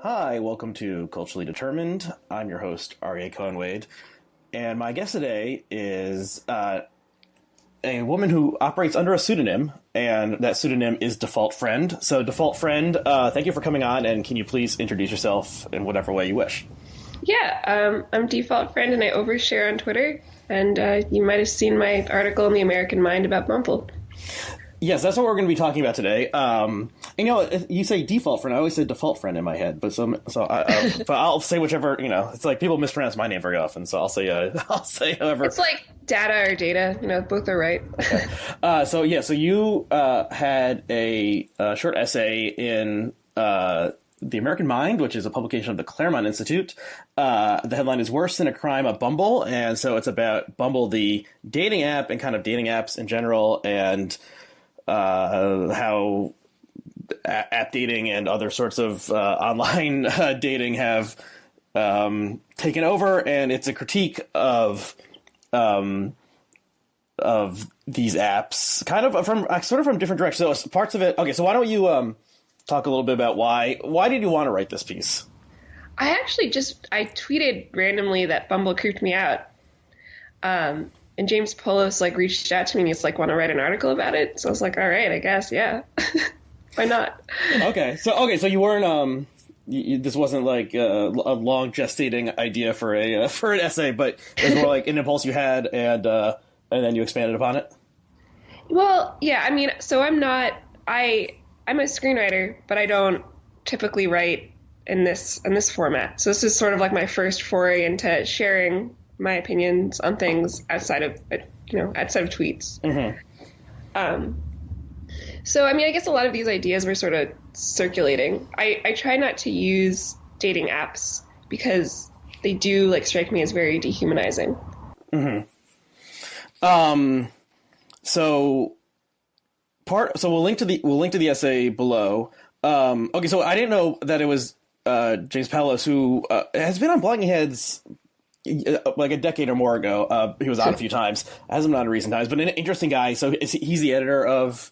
Hi, welcome to Culturally Determined. I'm your host, Aryeh Cohen-Wade, and my guest today is a woman who operates under a pseudonym, and that pseudonym is Default Friend. So, Default Friend, thank you for coming on, and can you please introduce yourself in whatever way you wish? Yeah, I'm Default Friend, and I overshare on Twitter, and you might have seen my article in the American Mind about Bumble. Yes, that's what we're going to be talking about today. You say default friend. I always say default friend in my head, but but I'll say whichever. It's like people mispronounce my name very often, so I'll say however. It's like data or data. Both are right. Okay. So you had a short essay in the American Mind, which is a publication of the Claremont Institute. The headline is "Worse Than a Crime at Bumble," and so it's about Bumble, the dating app, and kind of dating apps in general, and how app dating and other sorts of online dating have taken over, and it's a critique of these apps, kind of from different directions. So parts of it. Okay, so why don't you talk a little bit about why did you want to write this piece? I actually I tweeted randomly that Bumble creeped me out. And James Polos reached out to me and he's like, want to write an article about it? So I was like, all right, I guess, yeah. Why not? Okay, so you weren't this wasn't like a long gestating idea for an essay, but it was more like an impulse you had, and then you expanded upon it. Well, yeah, I mean, so I'm a screenwriter, but I don't typically write in this format. So this is sort of like my first foray into sharing my opinions on things outside of tweets. Mm-hmm. So, I mean, I guess a lot of these ideas were sort of circulating. I try not to use dating apps because they do strike me as very dehumanizing. Mm-hmm. So we'll link to the essay below. Okay, so I didn't know that it was James Palos, who has been on Blogging Heads like a decade or more ago. He was on a few times. Hasn't been on in recent times, but an interesting guy. So he's the editor of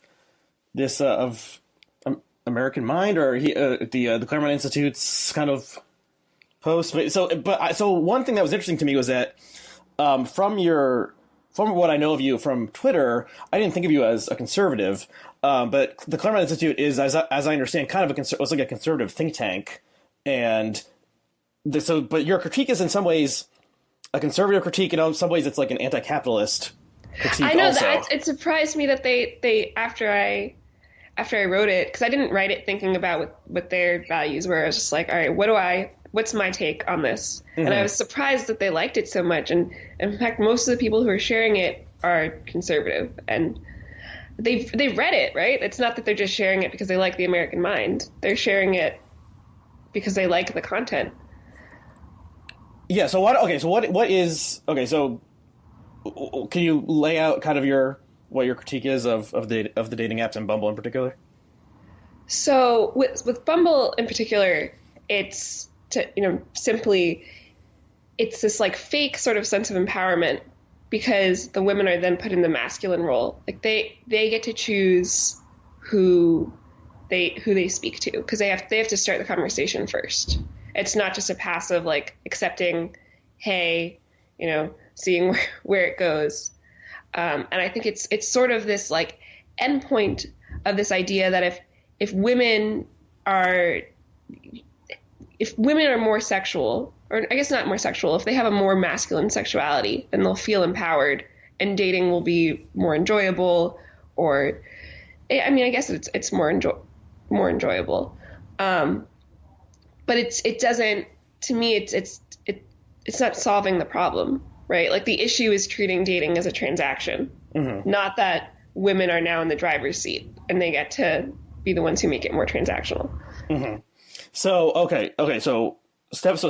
this of American Mind, or the Claremont Institute's kind of post. So one thing that was interesting to me was that from what I know of you from Twitter, I didn't think of you as a conservative, but the Claremont Institute is, as I understand, kind of was like a conservative think tank, and but your critique is in some ways a conservative critique, and in some ways it's like an anti-capitalist critique. I know also. that it surprised me that they after I wrote it, because I didn't write it thinking about what their values were. I was just like, all right, what's my take on this? Mm-hmm. And I was surprised that they liked it so much. And in fact, most of the people who are sharing it are conservative, and they've read it, right? It's not that they're just sharing it because they like the American Mind. They're sharing it because they like the content. Yeah. So what is So can you lay out kind of what your critique is of the dating apps and Bumble in particular? So with Bumble in particular, it's simply it's this fake sort of sense of empowerment, because the women are then put in the masculine role. They get to choose who they speak to, because they have to start the conversation first. It's not just a passive accepting, hey, seeing where it goes. And I think it's sort of this endpoint of this idea that if women are more sexual, or I guess not more sexual, if they have a more masculine sexuality, then they'll feel empowered and dating will be more enjoyable, or I mean, I guess it's more enjoyable. But it doesn't, to me, it's not solving the problem, right? The issue is treating dating as a transaction, mm-hmm. not that women are now in the driver's seat and they get to be the ones who make it more transactional. Mm-hmm. So, so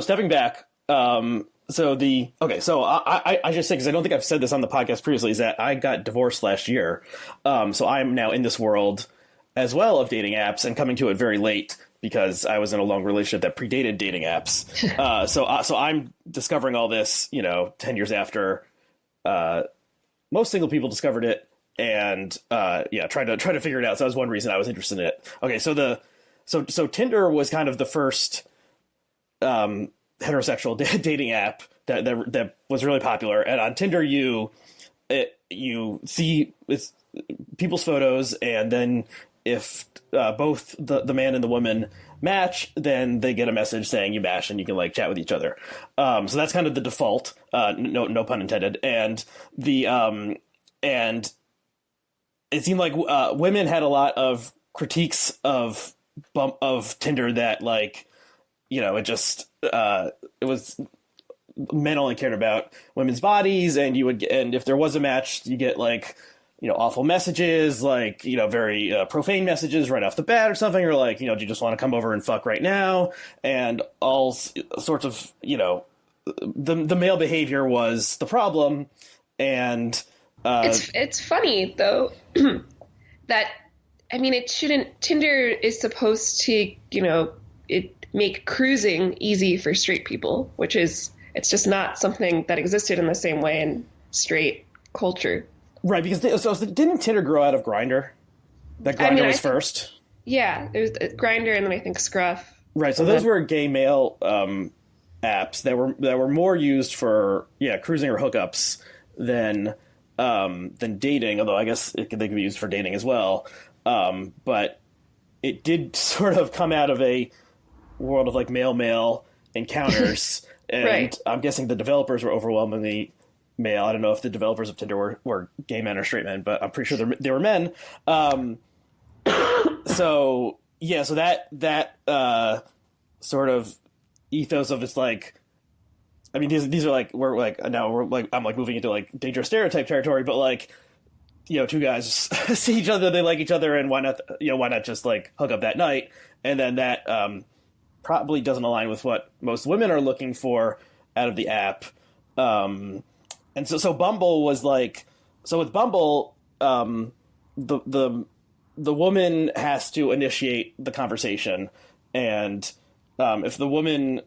stepping back, I just say, because I don't think I've said this on the podcast previously, is that I got divorced last year. So I'm now in this world as well of dating apps, and coming to it very late because I was in a long relationship that predated dating apps. So I'm discovering all this, 10 years after most single people discovered it. and try to figure it out. So that was one reason I was interested in it. Okay, so Tinder was kind of the first heterosexual dating app that was really popular, and on Tinder you see it's people's photos, and then if both the man and the woman match, then they get a message saying you match, and you can like chat with each other. So that's kind of the default. No pun intended. And and it seemed like women had a lot of critiques of Tinder that like, it was men only cared about women's bodies, and and if there was a match, you get like, awful messages, like, very profane messages right off the bat or something, or like, do you just want to come over and fuck right now? And all sorts of, the male behavior was the problem. And it's funny though that, I mean, Tinder is supposed to, make cruising easy for straight people, it's just not something that existed in the same way in straight culture. Right, because didn't Tinder grow out of Grindr? That Grindr was first? Yeah, there was Grindr and then I think Scruff. Right, so those were gay male apps that were more used for cruising or hookups than dating, although I guess they could be used for dating as well. But it did sort of come out of a world of like male encounters, and right. I'm guessing the developers were overwhelmingly male. I don't know if the developers of Tinder were gay men or straight men, but I'm pretty sure they were men. So that sort of ethos of it's like, I mean, these are like, I'm like moving into like dangerous stereotype territory, but like, two guys see each other, they like each other, and why not just like hook up that night? And then that probably doesn't align with what most women are looking for out of the app. And so Bumble was like, so with Bumble, the woman has to initiate the conversation, and if the woman,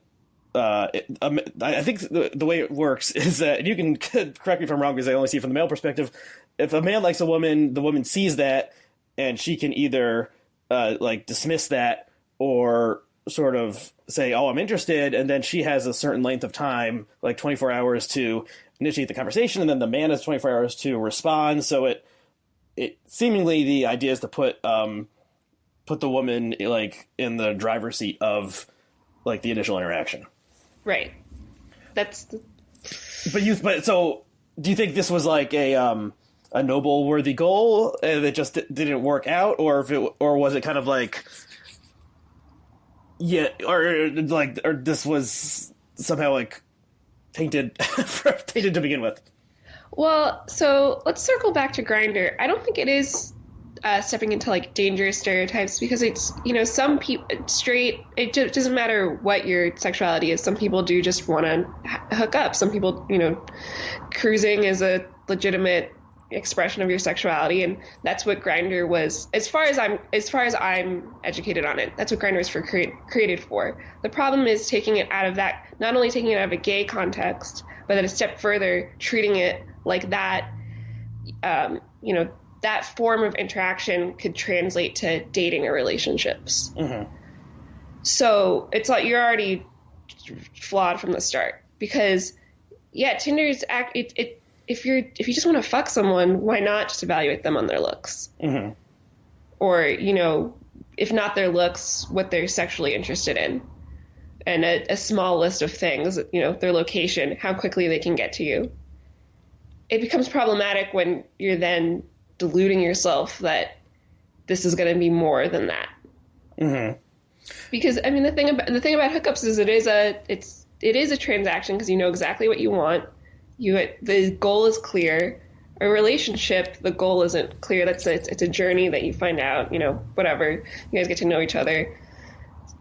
I think the way it works is that, and you can correct me if I'm wrong because I only see it from the male perspective. If a man likes a woman, the woman sees that, and she can either like dismiss that or sort of say, "Oh, I'm interested," and then she has a certain length of time, like 24 hours, to initiate the conversation, and then the man has 24 hours to respond. So it seemingly the idea is to put the woman like in the driver's seat of like the initial interaction. Right. But so do you think this was like a noble, worthy goal that just didn't work out, or was it kind of like, or this was somehow like tainted to begin with? Well, so let's circle back to Grindr. I don't think it is stepping into like dangerous stereotypes, because it's, some people straight, it just doesn't matter what your sexuality is. Some people do just want to hook up. Some people, cruising is a legitimate expression of your sexuality, and that's what Grindr was, as far as I'm educated on it. That's what Grindr was created for. The problem is taking it out of that, not only taking it out of a gay context, but then a step further, treating it like that. That form of interaction could translate to dating or relationships. Mm-hmm. So it's like you're already flawed from the start, because Tinder's if you just want to fuck someone, why not just evaluate them on their looks? Mm-hmm. Or, if not their looks, what they're sexually interested in, and a small list of things, their location, how quickly they can get to you. It becomes problematic when you're then deluding yourself that this is going to be more than that. Mm-hmm. Because I mean, the thing about hookups is it is a transaction, because you know exactly what you want. The goal is clear. A relationship, the goal isn't clear. It's a journey that you find out. Whatever, you guys get to know each other.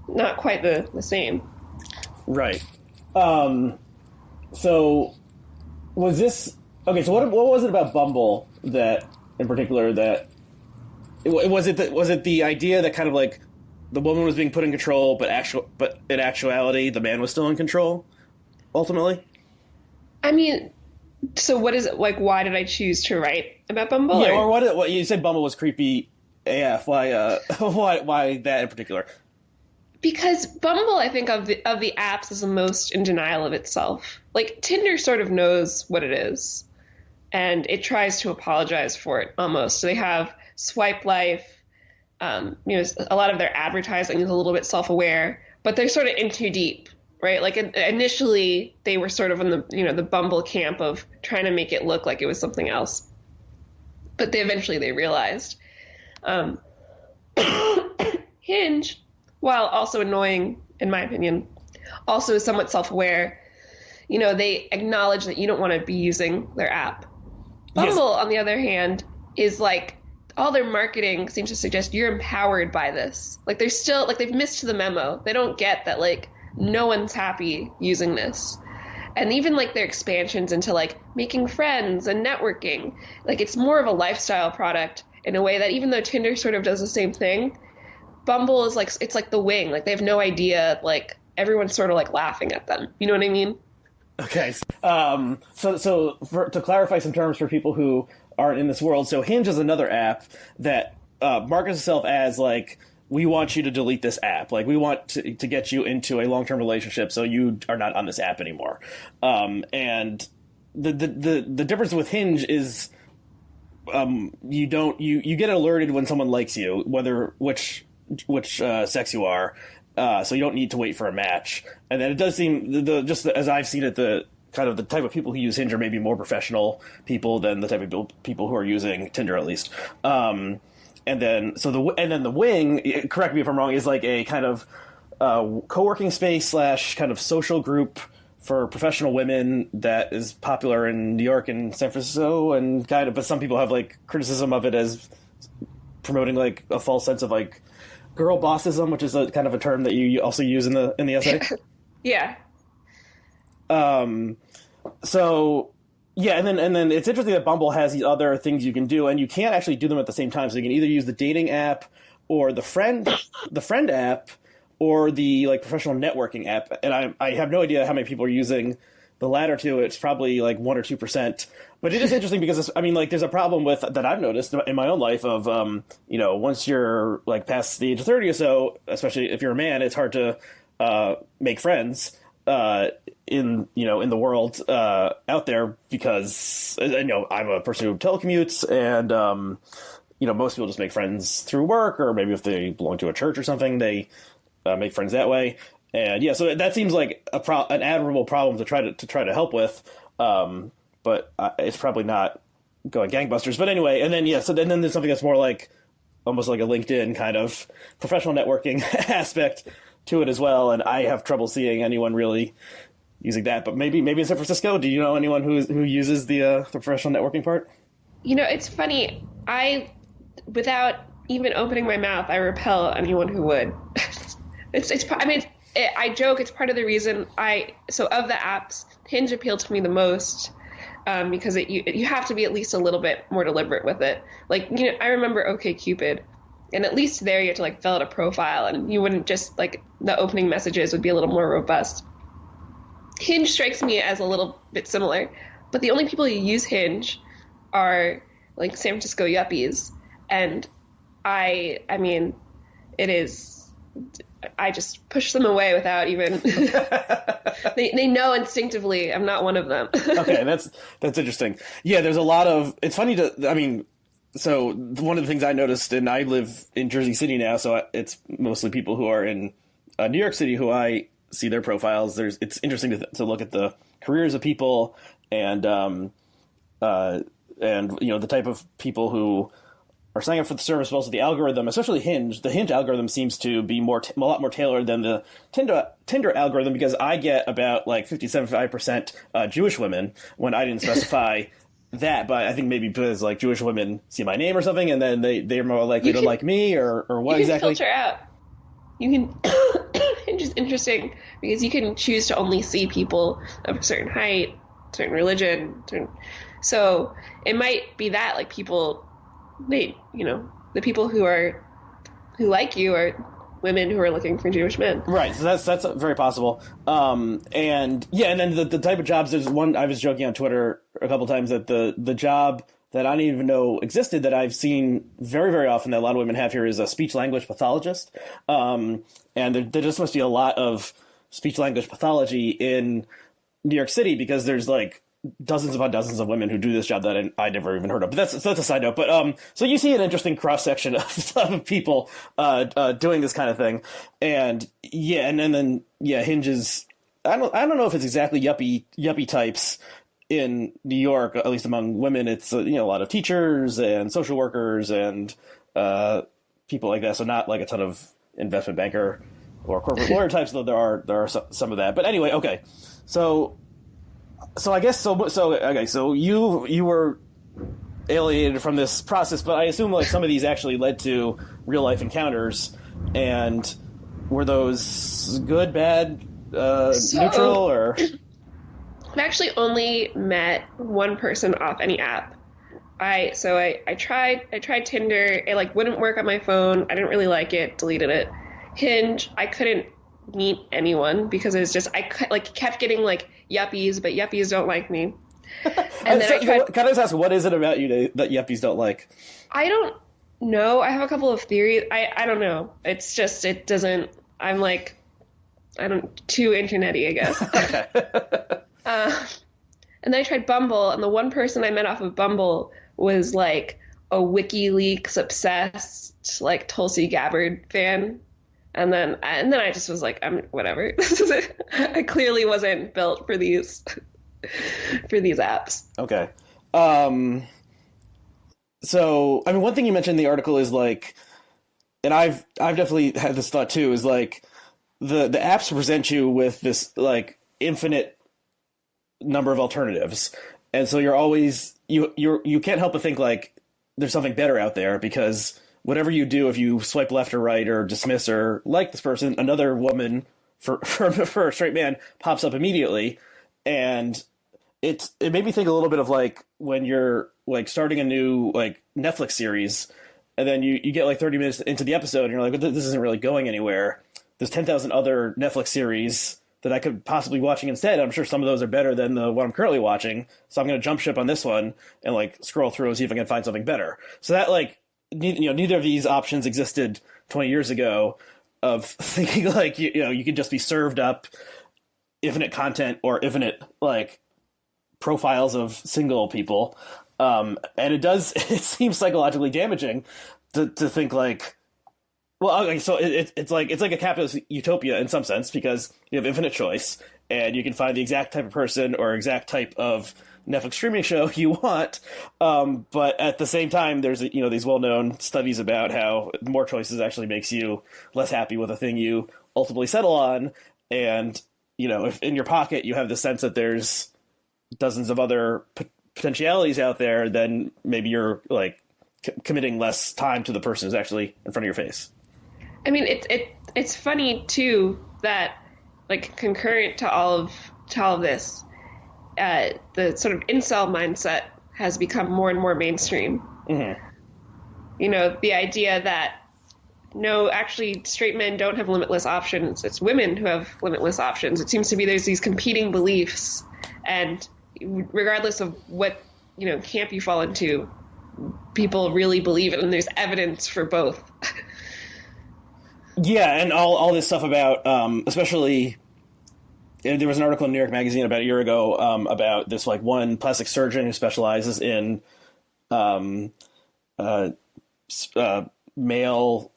Not quite the same. Right. So was this okay? So what was it about Bumble that, in particular, that was it the idea that kind of like the woman was being put in control, but in actuality the man was still in control ultimately? I mean, So what is it like? Why did I choose to write about Bumble? Yeah, or what you said Bumble was creepy AF. Why why that in particular? Because Bumble, I think of the apps is the most in denial of itself. Like Tinder sort of knows what it is, and it tries to apologize for it almost. So they have swipe life. A lot of their advertising is a little bit self-aware, but they're sort of in too deep, right? Like initially, they were sort of in the Bumble camp of trying to make it look like it was something else, but they realized. Um, Hinge, while also annoying, in my opinion, also is somewhat self-aware. They acknowledge that you don't want to be using their app. Bumble, yes, on the other hand, is like all their marketing seems to suggest you're empowered by this. Like they're still like they've missed the memo. They don't get that like no one's happy using this. And even like their expansions into like making friends and networking, like it's more of a lifestyle product in a way that even though Tinder sort of does the same thing, Bumble is like it's like the wing. Like they have no idea. Like everyone's sort of like laughing at them. You know what I mean? Okay. To clarify some terms for people who aren't in this world, so Hinge is another app that markets itself as like, we want you to delete this app. Like, we want to get you into a long-term relationship, so you are not on this app anymore. And the difference with Hinge is you get alerted when someone likes you, whether which sex you are. So you don't need to wait for a match. And then it does seem, just as I've seen it, the type of people who use Hinge are maybe more professional people than the type of people who are using Tinder, at least. And then the wing, correct me if I'm wrong, is like a kind of co-working space / kind of social group for professional women that is popular in New York and San Francisco, and but some people have like criticism of it as promoting like a false sense of like girlbossism, which is a kind of a term that you also use in the essay. Yeah. So yeah, and then it's interesting that Bumble has these other things you can do, and you can't actually do them at the same time. So you can either use the dating app or the friend app or the like professional networking app. And I have no idea how many people are using the latter two. It's probably like 1 or 2%. But it is interesting because there's a problem with that I've noticed in my own life of once you're like past the age of 30 or so, especially if you're a man, it's hard to make friends in the world out there, because I'm a person who telecommutes, and most people just make friends through work, or maybe if they belong to a church or something, they make friends that way. And yeah, so that seems like an admirable problem to try to help with. But it's probably not going gangbusters. But anyway, and then then there's something that's more like almost like a LinkedIn kind of professional networking aspect to it as well. And I have trouble seeing anyone really using that. But maybe in San Francisco, do you know anyone who uses the professional networking part? It's funny. Without even opening my mouth, I repel anyone who would. I joke. It's part of the reason of the apps, Hinge appealed to me the most. Because you have to be at least a little bit more deliberate with it. Like, I remember OkCupid, and at least there you had to like fill out a profile, and you wouldn't just like the opening messages would be a little more robust. Hinge strikes me as a little bit similar, but the only people who use Hinge are like San Francisco yuppies, and I just push them away without even. They know instinctively I'm not one of them. Okay, that's interesting. Yeah, there's a lot of. It's funny so one of the things I noticed, and I live in Jersey City now, so it's mostly people who are in New York City who I see their profiles. It's interesting to look at the careers of people, and the type of people who are signing up for the service, but also the algorithm, especially Hinge. The Hinge algorithm seems to be a lot more tailored than the Tinder algorithm, because I get about like 50-75% Jewish women when I didn't specify that, but I think maybe because like Jewish women see my name or something, and then they're more likely to like me, or what exactly? You can filter out. You can. Hinge is interesting because you can choose to only see people of a certain height, certain religion, so it might be that like people. The people who like you are women who are looking for Jewish men. Right, so that's very possible. And then the type of jobs, there's one, I was joking on Twitter a couple times that the job that I didn't even know existed that I've seen very, very often that a lot of women have here is a speech language pathologist. And there just must be a lot of speech language pathology in New York City because there's like dozens upon dozens of women who do this job that I never even heard of. But that's a side note. But so you see an interesting cross section of people doing this kind of thing, and then Hinge is I don't know if it's exactly yuppie types in New York, at least among women. It's a lot of teachers and social workers and people like that. So not like a ton of investment banker or corporate lawyer types, though there are some of that. But anyway, okay, so I guess so you were alienated from this process, but I assume like some of these actually led to real life encounters, and were those good, bad, neutral, or? I've actually only met one person off any app. I tried Tinder. It like wouldn't work on my phone. I didn't really like it. Deleted it. Hinge, I couldn't meet anyone because it was just kept getting like yuppies, but yuppies don't like me. And then can I just ask, what is it about you that yuppies don't like? I don't know. I have a couple of theories. I don't know. It's just it doesn't. I'm like too internety, I guess. Okay. And then I tried Bumble, and the one person I met off of Bumble was like a WikiLeaks obsessed, like Tulsi Gabbard fan. And then I just was like, whatever. I clearly wasn't built for these apps. Okay. So I mean, one thing you mentioned in the article is like, and I've definitely had this thought too, is like the apps present you with this like infinite number of alternatives, and so you're always you can't help but think like there's something better out there, because whatever you do, if you swipe left or right or dismiss or like this person, another woman for a straight man pops up immediately. And it made me think a little bit of like when you're like starting a new like Netflix series, and then you get like 30 minutes into the episode and you're like, this isn't really going anywhere. There's 10,000 other Netflix series that I could possibly be watching instead. I'm sure some of those are better than the one I'm currently watching. So I'm going to jump ship on this one and like scroll through and see if I can find something better. So that like, neither of these options existed 20 years ago, of thinking like, you could just be served up infinite content or infinite like profiles of single people. And it seems psychologically damaging to think like, well, okay, so it's like a capitalist utopia in some sense, because you have infinite choice and you can find the exact type of person or exact type of Netflix streaming show you want. But at the same time, there's these well-known studies about how more choices actually makes you less happy with the thing you ultimately settle on. And if in your pocket you have the sense that there's dozens of other potentialities out there, then maybe you're like committing less time to the person who's actually in front of your face. I mean, it's funny too that like concurrent to all of this, the sort of incel mindset has become more and more mainstream. Mm-hmm. The idea that no, actually straight men don't have limitless options. It's women who have limitless options. It seems to be there's these competing beliefs, and regardless of what camp you fall into, people really believe it, and there's evidence for both. Yeah, and all this stuff about, especially, there was an article in New York Magazine about a year ago about this like one plastic surgeon who specializes in male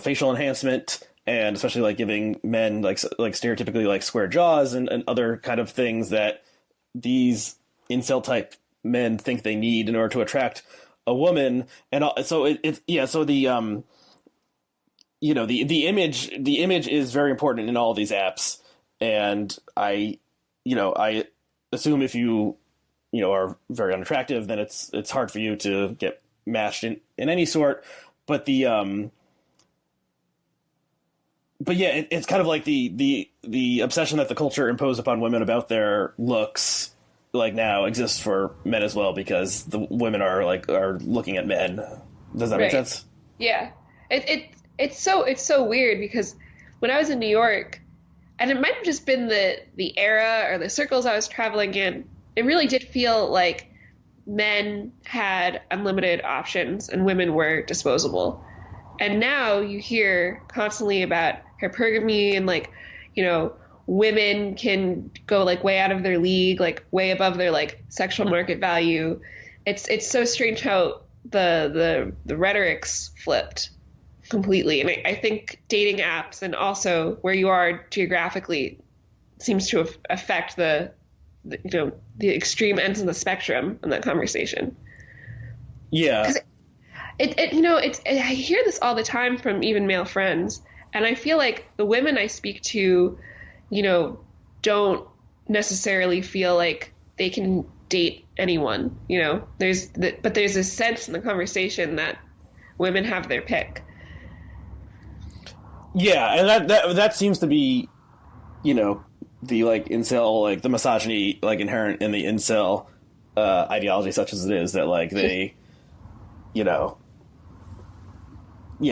facial enhancement, and especially like giving men like stereotypically like square jaws and other kind of things that these incel type men think they need in order to attract a woman. And so the image is very important in all of these apps. And I assume if you are very unattractive, then it's hard for you to get matched in any sort. But it's kind of like the obsession that the culture imposed upon women about their looks like now exists for men as well, because the women are looking at men. Does that make sense? Yeah. it's so weird because when I was in New York, and it might have just been the era or the circles I was traveling in, it really did feel like men had unlimited options and women were disposable. And now you hear constantly about hypergamy and like, women can go like way out of their league, like way above their like sexual market value. It's so strange how the rhetoric's flipped completely. And I think dating apps and also where you are geographically seems to affect the extreme ends of the spectrum in that conversation. Yeah. 'Cause I hear this all the time from even male friends, and I feel like the women I speak to, don't necessarily feel like they can date anyone. But there's a sense in the conversation that women have their pick. Yeah, and that seems to be, the like incel, like the misogyny, like inherent in the incel ideology, such as it is, that like they, yeah,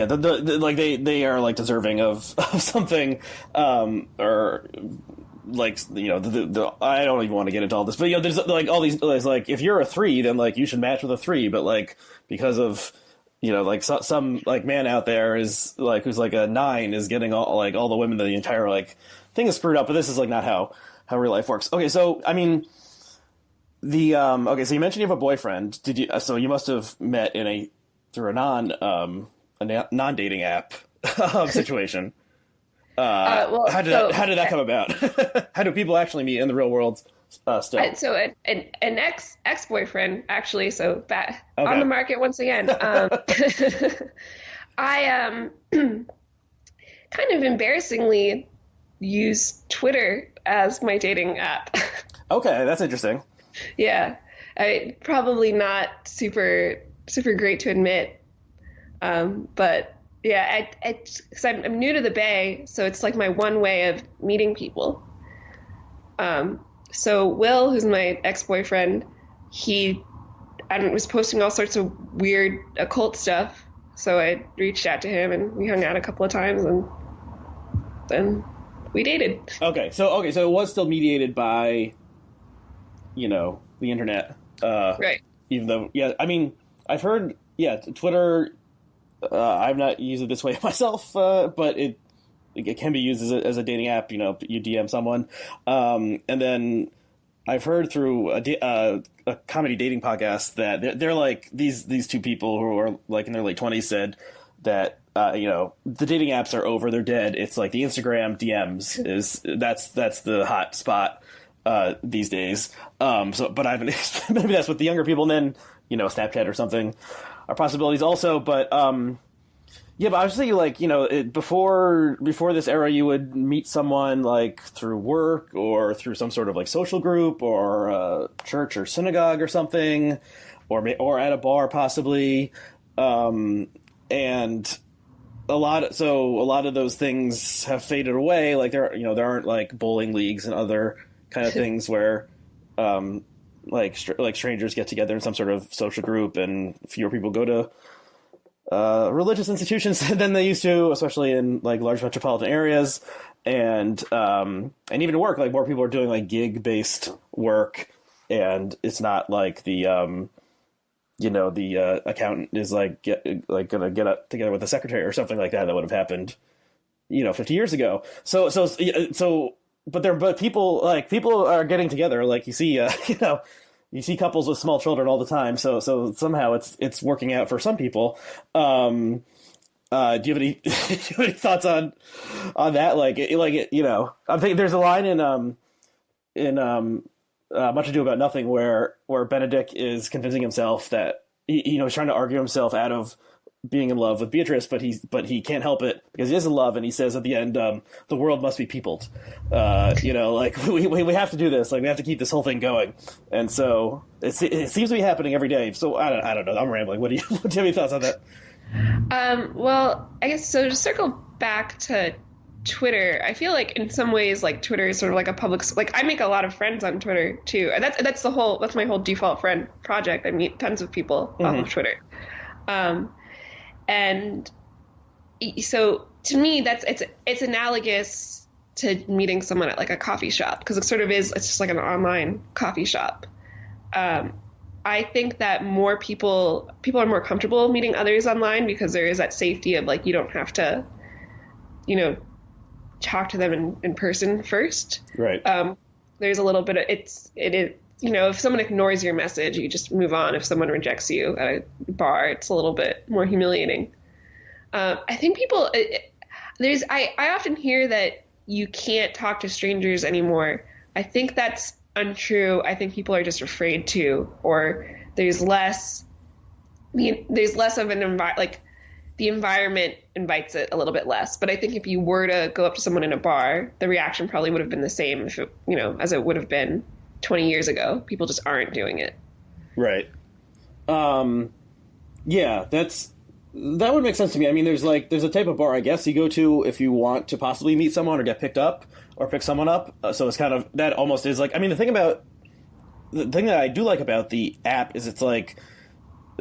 like they are like deserving of something, or like I don't even want to get into all this, but there's like all these, there's like if you're a 3, then like you should match with a 3, but like because of like some like man out there is like who's like a 9 is getting all the women, the entire like thing is screwed up. But this is like not how real life works. Okay, so I mean okay, so you mentioned you have a boyfriend. So you must have met through a non-dating app situation. How did that come about? How do people actually meet in the real world still? So an ex-boyfriend, actually, so that on the market once again. I kind of embarrassingly use Twitter as my dating app. Okay, that's interesting. Yeah, probably not super great to admit, but yeah, because I'm new to the Bay, so it's like my one way of meeting people. So Will, who's my ex-boyfriend, he was posting all sorts of weird occult stuff, so I reached out to him and we hung out a couple of times, and then we dated. Okay, so it was still mediated by, the internet, right? Even though, yeah, I mean, I've heard, Twitter. I've not used it this way myself, but it can be used as a dating app. You DM someone, and then I've heard through a comedy dating podcast that they're like these two people who are like in their late 20s said that the dating apps are over, they're dead. It's like the Instagram DMs that's the hot spot these days. But I've maybe that's what the younger people, and then Snapchat or something are possibilities also. But but I was thinking like before this era, you would meet someone like through work or through some sort of like social group or church or synagogue or something, or at a bar possibly, and a lot of those things have faded away. Like there aren't like bowling leagues and other kind of things where like strangers get together in some sort of social group, and fewer people go to religious institutions than they used to, especially in like large metropolitan areas, and even work. Like more people are doing like gig based work, and it's not like the accountant is like gonna get up together with the secretary or something like that would have happened 50 years ago. But people are getting together. Like you see, you see couples with small children all the time. So somehow it's working out for some people. Do you have any thoughts on that? I'm thinking there's a line in Much Ado About Nothing where Benedict is convincing himself that he's trying to argue himself out of being in love with Beatrice, but he can't help it because he is in love, and he says at the end, the world must be peopled. Like we have to do this, like we have to keep this whole thing going, and so it seems to be happening every day. So I don't know. I'm rambling. Do you have any thoughts on that? Well, I guess so. To circle back to Twitter, I feel like in some ways, like Twitter is sort of like a public. Like I make a lot of friends on Twitter too, and that's my whole default friend project. I meet tons of people off of Twitter. And so to me, it's analogous to meeting someone at like a coffee shop, because it sort of is. It's just like an online coffee shop. I think that more people are more comfortable meeting others online because there is that safety of like you don't have to, talk to them in person first. Right. There's a little bit of it is. If someone ignores your message, you just move on. If someone rejects you at a bar, it's a little bit more humiliating. I think I often hear that you can't talk to strangers anymore. I think that's untrue. I think people are just afraid to, or there's less of an environment, the environment invites it a little bit less. But I think if you were to go up to someone in a bar, the reaction probably would have been the same if as it would have been 20 years ago. People just aren't doing it. Right. Yeah, that would make sense to me. I mean, there's a type of bar, I guess, you go to if you want to possibly meet someone or get picked up or pick someone up. So it's kind of, that almost is like, I mean, the thing that I do like about the app is it's like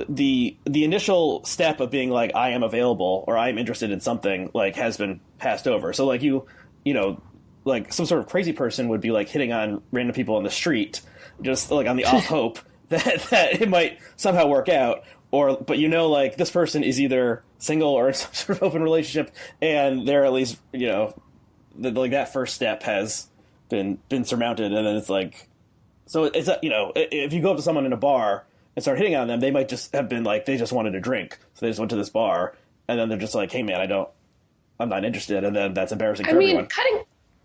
the initial step of being like, I am available or I am interested in something, like, has been passed over. So like like some sort of crazy person would be like hitting on random people on the street, just like on the off hope that it might somehow work out. But like this person is either single or in some sort of open relationship, and they're at least, like that first step has been surmounted, and then it's like, so it's if you go up to someone in a bar and start hitting on them, they might just have been like, they just wanted a drink, so they just went to this bar, and then they're just like, hey man, I'm not interested, and then that's embarrassing for everyone.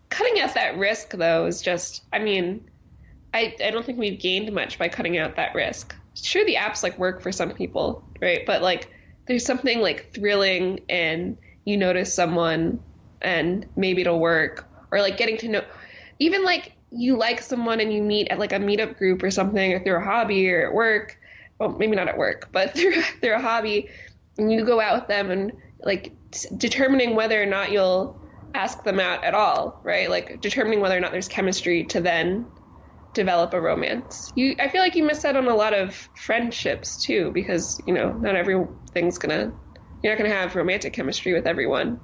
Cutting out that risk though is just, I don't think we've gained much by cutting out that risk. Sure, the apps like work for some people, right? But like, there's something like thrilling, and you notice someone, and maybe it'll work, or like getting to know, even like you like someone and you meet at like a meetup group or something, or through a hobby or at work. Well, maybe not at work, but through a hobby, and you go out with them, and like determining whether or not you'll ask them out at all, right? Like determining whether or not there's chemistry to then develop a romance. I feel like you miss out on a lot of friendships too, because not everything's you're not gonna have romantic chemistry with everyone.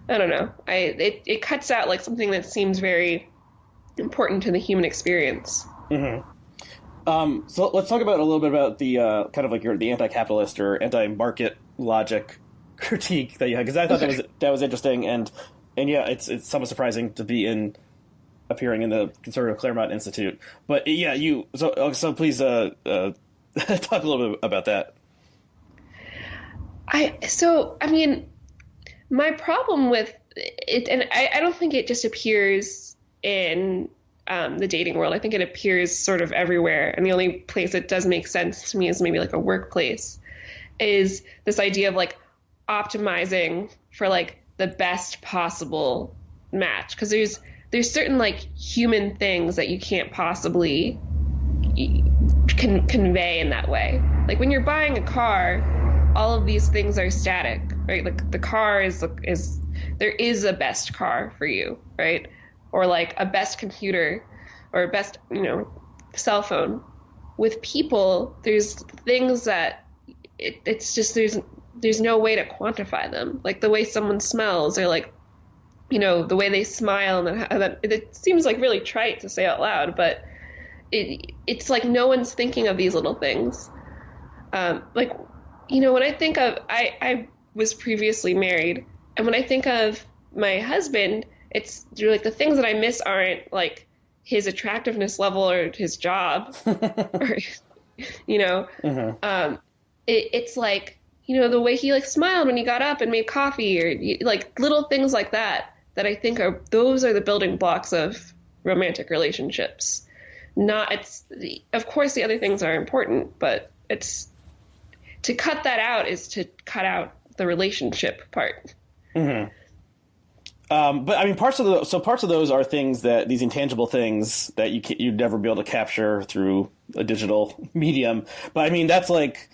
I don't know. It cuts out like something that seems very important to the human experience. Mm-hmm. So let's talk about a little bit about the kind of like the anti-capitalist or anti-market logic critique that you had, because I thought that was interesting, and yeah, it's somewhat surprising to be appearing in the Conservative Claremont Institute. But yeah, so please talk a little bit about that. My problem with it, and I don't think it just appears in the dating world. I think it appears sort of everywhere, and the only place it does make sense to me is maybe like a workplace, is this idea of like optimizing for like the best possible match, because there's certain like human things that you can't possibly convey in that way. Like when you're buying a car, all of these things are static, right? Like the car is there is a best car for you, right? Or like a best computer or a best, cell phone. With people, there's things that it's just, there's no way to quantify them. Like the way someone smells, or like, the way they smile, and it seems like really trite to say out loud, but it's like no one's thinking of these little things. When I think of, I was previously married, and when I think of my husband, it's like the things that I miss aren't like his attractiveness level or his job, or, it's like, the way he like smiled when he got up and made coffee, or like little things like that I think those are the building blocks of romantic relationships. Of course the other things are important, but to cut that out is to cut out the relationship part. Mm-hmm. But I mean, parts of those are things that, these intangible things that you'd never be able to capture through a digital medium. But I mean, that's like,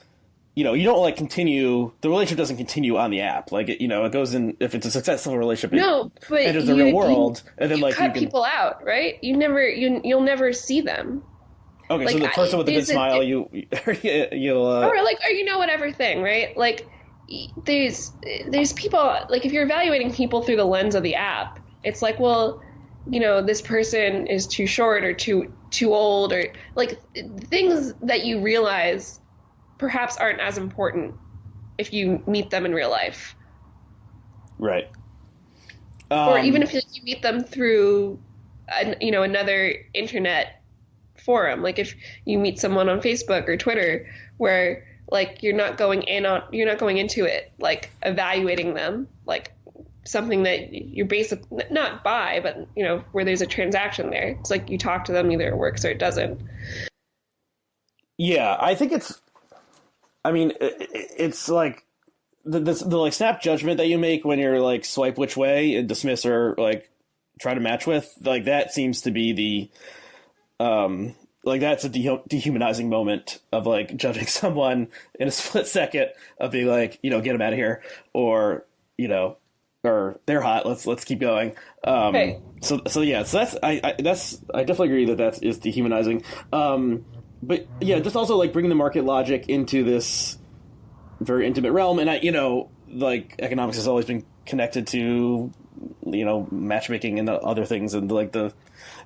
you don't like continue, the relationship doesn't continue on the app. Like, it goes in, if it's a successful relationship, but it enters the real world. And then you cut people out, right? You'll never see them. Okay, like, so the person with the good smile, you'll or like, or whatever thing, right? Like, there's people, like, if you're evaluating people through the lens of the app, it's like, well, this person is too short or too old, or like things that you realize perhaps aren't as important if you meet them in real life. Right. Or even if you meet them through another internet forum, like if you meet someone on Facebook or Twitter, where like you're not going into it like evaluating them like something that you're not by, but where there's a transaction there. It's like you talk to them, either it works or it doesn't. Yeah, I think it's like the like snap judgment that you make when you're like swipe which way and dismiss or like try to match with, like that seems to be the like that's a dehumanizing moment of like judging someone in a split second of being like, get them out of here, or or they're hot, let's keep going. Right. So that's I definitely agree that is dehumanizing. But yeah, just also like bringing the market logic into this very intimate realm, and like economics has always been connected to matchmaking and other things, and like the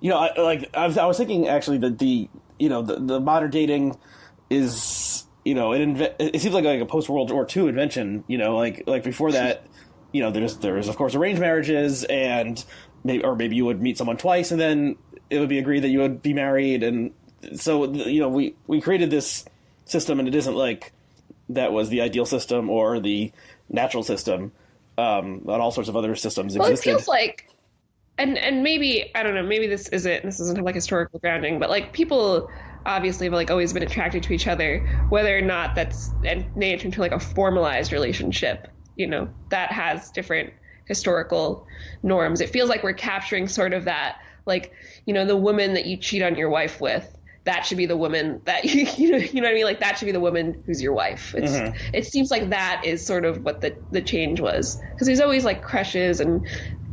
I was thinking actually that the modern dating is it seems like a post World War II invention. Like before that, there's of course arranged marriages, and maybe you would meet someone twice and then it would be agreed that you would be married, and so we created this system, and it isn't like that was the ideal system or the natural system. But all sorts of other systems existed. Well, it feels like, and maybe, I don't know, maybe this isn't like historical grounding, but like people obviously have like always been attracted to each other, whether or not and they enter into like a formalized relationship, that has different historical norms. It feels like we're capturing sort of that, like, the woman that you cheat on your wife with, that should be the woman that you know what I mean? Like that should be the woman who's your wife. It seems like that is sort of what the change was, because there's always like crushes and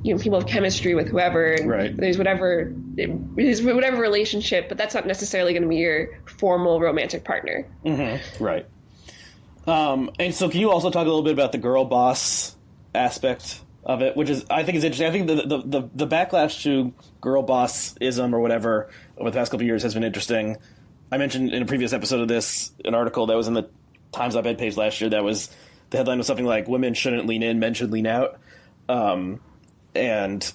people have chemistry with whoever, and right. there's whatever relationship, but that's not necessarily going to be your formal romantic partner. Right. And so can you also talk a little bit about the girl boss aspect of it, which I think is interesting. I think the backlash to girl bossism or whatever over the past couple of years has been interesting. I mentioned in a previous episode of this an article that was in the Times Up Ed page last year that was, the headline was something like "Women shouldn't lean in, men should lean out," and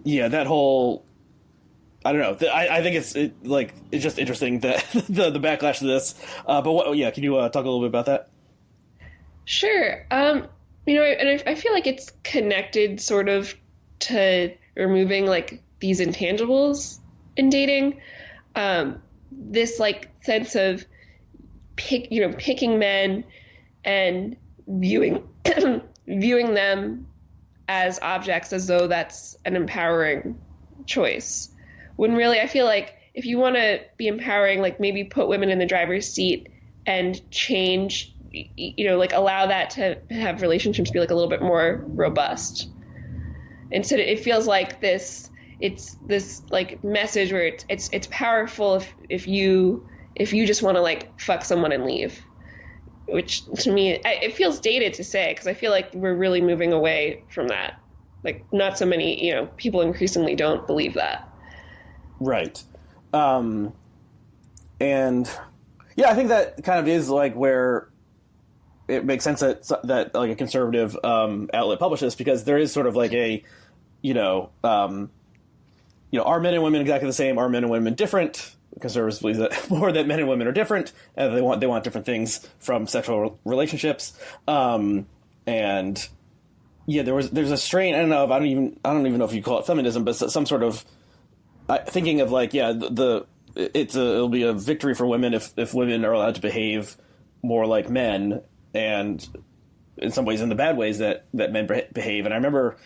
yeah, that whole, I don't know. I think it's just interesting that the backlash to this. But can you talk a little bit about that? Sure. And I feel like it's connected sort of to removing like these intangibles in dating. This like sense of picking men and viewing them as objects, as though that's an empowering choice. When really I feel like if you want to be empowering, like maybe put women in the driver's seat and change, like allow that to have relationships be like a little bit more robust. Instead, it feels like it's this like message where it's powerful if you just want to like fuck someone and leave, which to me it feels dated to say, because I feel like we're really moving away from that. Like not so many people increasingly don't believe that. Right. And yeah, I think that kind of is like where it makes sense that like a conservative outlet publishes, because there is sort of like a, are men and women exactly the same? Are men and women different? Conservatives believe that more that men and women are different, and they want different things from sexual relationships. And yeah, there's a strain. I don't even know if you call it feminism, but some sort of thinking of like, yeah, it'll be a victory for women if women are allowed to behave more like men, and in some ways in the bad ways that men behave. And I remember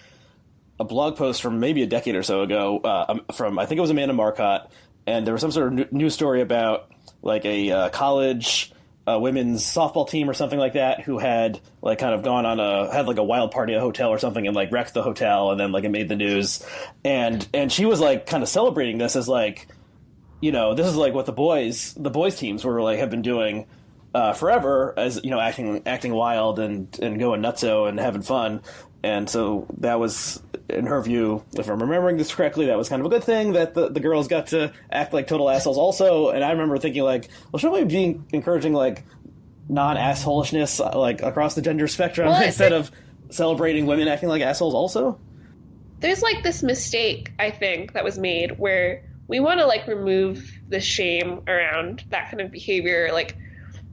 a blog post from maybe a decade or so ago from, I think it was Amanda Marcotte, and there was some sort of news story about like a college women's softball team or something like that who had like kind of gone on had like a wild party at a hotel or something and like wrecked the hotel, and then like it made the news, and she was like kind of celebrating this as like, this is like what the boys teams were like have been doing forever as, acting wild and going nutso and having fun. And so that was, in her view, if I'm remembering this correctly, that was kind of a good thing that the girls got to act like total assholes also. And I remember thinking, like, well, shouldn't we be encouraging, like, non-assholishness, like, across the gender spectrum instead of celebrating women acting like assholes also? There's, like, this mistake, I think, that was made where we want to, like, remove the shame around that kind of behavior, like,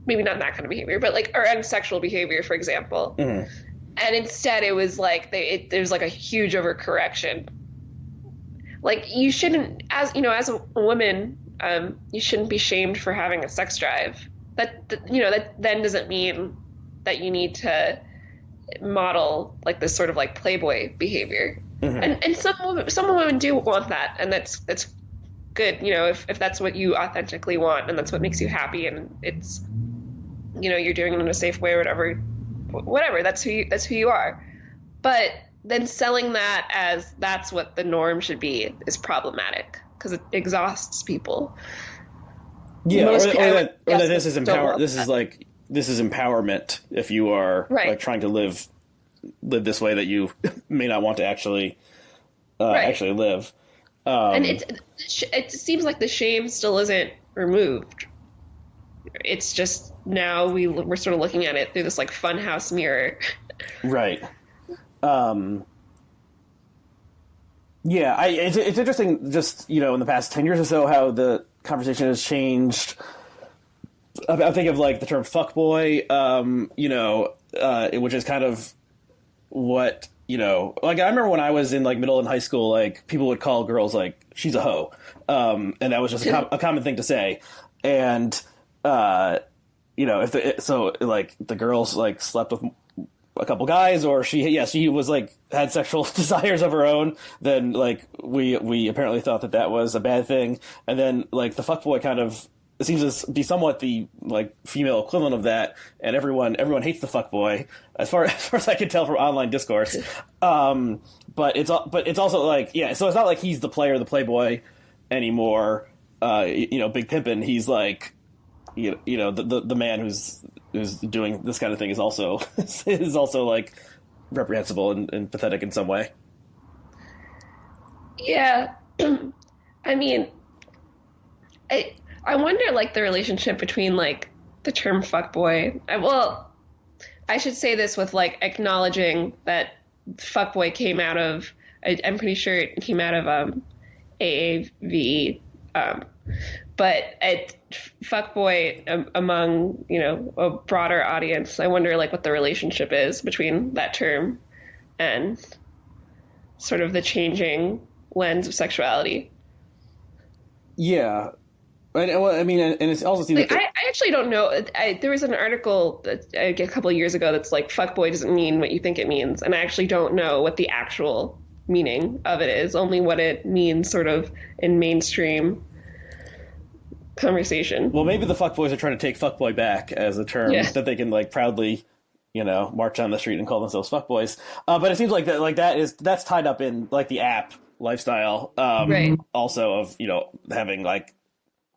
maybe not that kind of behavior, but, like, around sexual behavior, for example. Mm-hmm. And instead it was like there's like a huge overcorrection. Like, you shouldn't, as a woman, you shouldn't be shamed for having a sex drive. That then doesn't mean that you need to model like this sort of like playboy behavior. Mm-hmm. And some women do want that, and that's good. If that's what you authentically want and that's what makes you happy, and it's you're doing it in a safe way or whatever, that's who you are. But then selling that as that's what the norm should be is problematic because it exhausts people. Yeah, or that this is empowerment if you are like trying to live this way that you may not want to actually live. And it seems like the shame still isn't removed. It's just now we're sort of looking at it through this like funhouse mirror. Right. Yeah, it's interesting just, in the past 10 years or so how the conversation has changed. I think of like the term fuckboy, which is kind of what, like I remember when I was in like middle and high school, like people would call girls like, she's a hoe. And that was just a common thing to say. And, if the girls like slept with a couple guys, or she was like had sexual desires of her own, then like we apparently thought that was a bad thing. And then like the fuckboy kind of seems to be somewhat the like female equivalent of that, and everyone hates the fuckboy as far as I can tell from online discourse. But it's also like, so it's not like he's the player, the playboy anymore. Big Pimpin', he's like, the man who's doing this kind of thing is also like reprehensible and pathetic in some way. Yeah. I mean, I wonder like the relationship between like the term fuckboy. I should say this with like acknowledging that fuckboy came out of, I'm pretty sure it came out of AAV, but fuckboy among a broader audience, I wonder like what the relationship is between that term and sort of the changing lens of sexuality. Yeah, I mean, and it also seems like I actually don't know. There was an article that a couple of years ago that's like fuckboy doesn't mean what you think it means, and I actually don't know what the actual meaning of it is. Only what it means, sort of in mainstream conversation. Well, maybe the fuckboys are trying to take fuckboy back as a term that they can like proudly, march down the street and call themselves fuckboys. But it seems like that's tied up in like the app lifestyle, right. Also of having like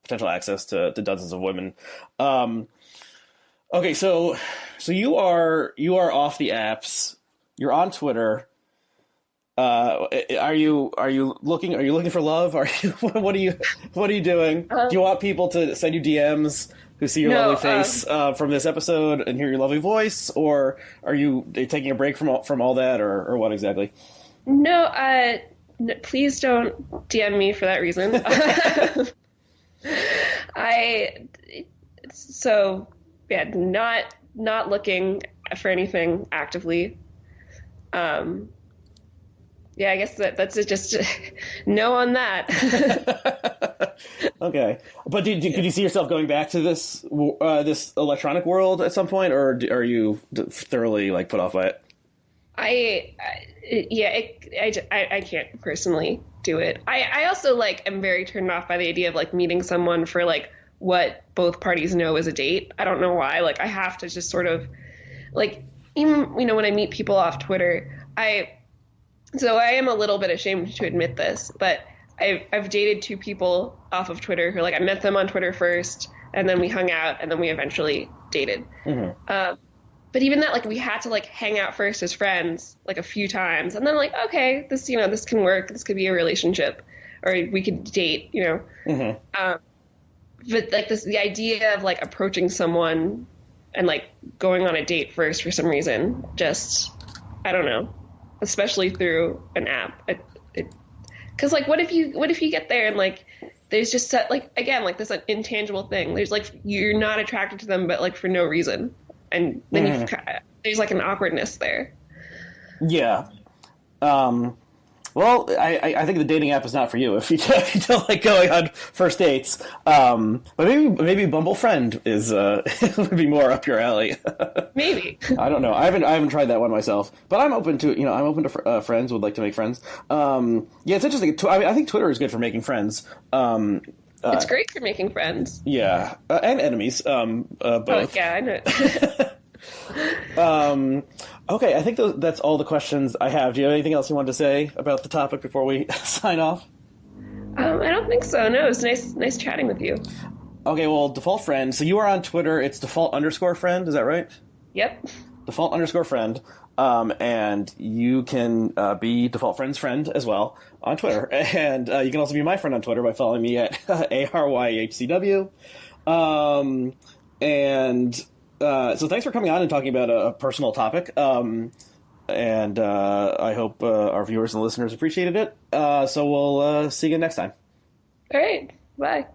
potential access to dozens of women. Okay, so you are off the apps. You're on Twitter. Are you looking for love? What are you doing? Do you want people to send you DMs who see your lovely face from this episode and hear your lovely voice, or are you taking a break from all that, or what exactly? No, please don't DM me for that reason. Not looking for anything actively. Yeah, I guess that's it. Just no on that. Okay, but could you see yourself going back to this electronic world at some point, or are you thoroughly like put off by it? I can't personally do it. I also like am very turned off by the idea of like meeting someone for like what both parties know is a date. I don't know why. Like I have to just sort of like, even when I meet people off Twitter, So I am a little bit ashamed to admit this, but I've dated two people off of Twitter who, like, I met them on Twitter first, and then we hung out, and then we eventually dated. But even that, like, we had to like hang out first as friends like a few times, and then like, okay, this, you know, this can work. This could be a relationship, or we could date, you know. But like the idea of like approaching someone and like going on a date first for some reason, just, I don't know, especially through an app. Because like, what if you get there and like there's just like, again, like this like, intangible thing. There's like, you're not attracted to them, but like for no reason. And then there's like an awkwardness there. Yeah. Well, I think the dating app is not for you if you don't like going on first dates. But maybe Bumble Friend is would be more up your alley. Maybe. I don't know. I haven't tried that one myself, but I'm open to I'm open to friends. Would like to make friends. Yeah, it's interesting. I think Twitter is good for making friends. It's great for making friends. Yeah, and enemies. Both. Oh, yeah, I know. Okay, I think that's all the questions I have. Do you have anything else you wanted to say about the topic before we sign off? I don't think so. No, it was nice chatting with you. Okay, well, default friend. So you are on Twitter. It's default_friend. Is that right? Yep. Default_friend. And you can be default friend's friend as well on Twitter. And you can also be my friend on Twitter by following me at ARYHCW. So thanks for coming on and talking about a personal topic. And I hope our viewers and listeners appreciated it. So we'll see you again next time. All right. Bye.